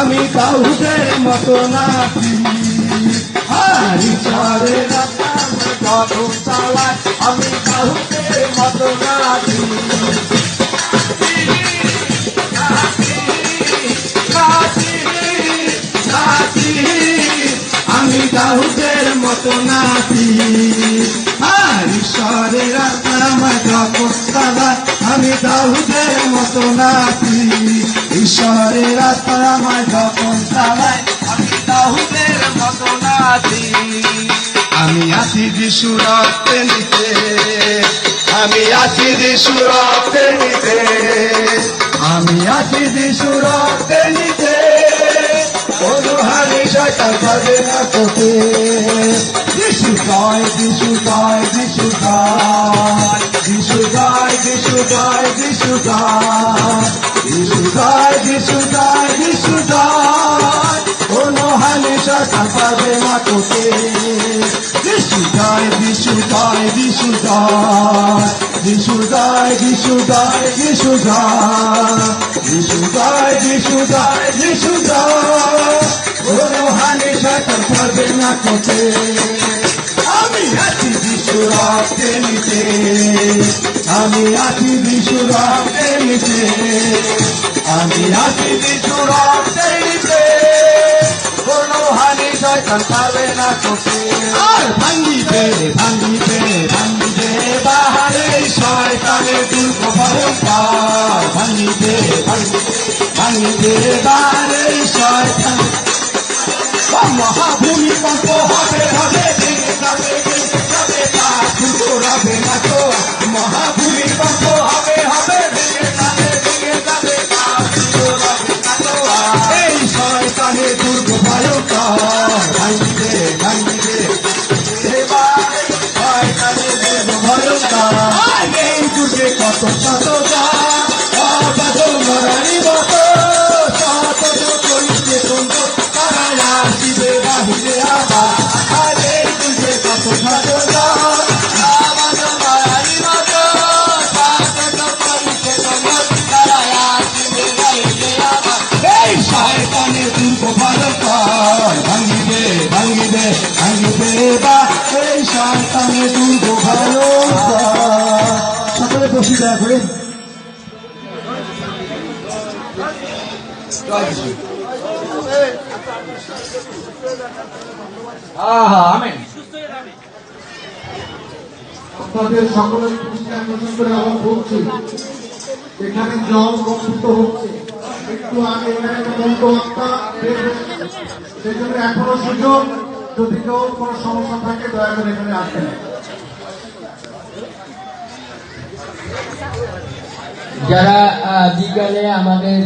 আমি দাউদের মতো নাচি। আর ঈশ্বরের যখন চালায় আমি দাউদের মতো নাচি। আমি দাউদের মতো নাচি। আর ঈশ্বরের আমার যখন চালায় আমি দাউদের মতো নাচি। ঈশ্বরের আমার যখন চালায় আমি দাউদের মতো নাচি। আমি আছি যিশু রক্তে নিতে, আমি আছি যিশু রক্তে নিতে, আমি আছি যিশু রক্তে নিতে, কোনো হানি শয়তান পাবে না তোকে। যিশু জয়, যিশু জয়, যিশু জয়, যিশু জয়, যিশু জয়, যিশু জয়, যিশু জয়, যিশু জয়, যিশু জয়, কোনো হানি শয়তান পাবে না তোকে। যিশু জয়, যিশু জয়, যিশু জয়, যিশু জয়, যিশু জয়, যিশু জয়, যিশু জয়, যিশু জয়, যিশু জয়, কোনো হানি শয়তান পাবে না তোকে। আমি আছি যিশু রক্তে নিতে, আমি আছি যিশু রক্তে নিতে, আমি আছি যিশু রক্তে নিতে, কোনো হানি শয়তান পাবে না তোকে। আর ভাঙ্গিবে ভাঙ্গিবে ভাঙ্গিবে বাহারে শয়তানের দুর্গ ভয়ঙ্কর। ভাঙ্গিবে ভাঙ্গিবে ভাঙ্গিবে বাহারে শয়তান। মহাভূমিকম্প হবে হবে ভেঙে যাবে ভেঙে যাবে তার ঘোরাবে না তো। মহাভূমিকম্প হবে হবে ভেঙে যাবে ভেঙে যাবে তার ঘোরাবে না তো। এই শয়তানের দুর্গ ভয়ঙ্কর। ভাঙ্গিবে ভাঙ্গিবে শয়তানের দুর্গ ভয়ঙ্কর। এই দুর্গে কত শত অবাধ মরারি মতো শত করিতে সুন্দর তারা আসিবে বাহিরে আবার। আর এই দুর্গে কত শত অবাধ মরারি মতো শত করিতে সুন্দর তারা আসিবে বাহিরে আবার। এই শয়তানের দুর্গ ভয়ঙ্কর। ভাঙ্গিবে ভাঙ্গিবে ভাঙ্গিবে বা এই শয়তানের দুর্গ ভয়ঙ্কর। সকলে বসি দয়া করে। আপনাদের সকলের দৃষ্টি আকর্ষণ করে আমরা বলছি, এখানে জল কম্পিত হচ্ছে, একটু আগে এখানে একটা বন্ধুবার্তা সেজন্য এখনো সুযোগ, যদি কেউ কোনো সমস্যা থাকে দয়া করে এখানে আসবেন। যারা বিকালে আমাদের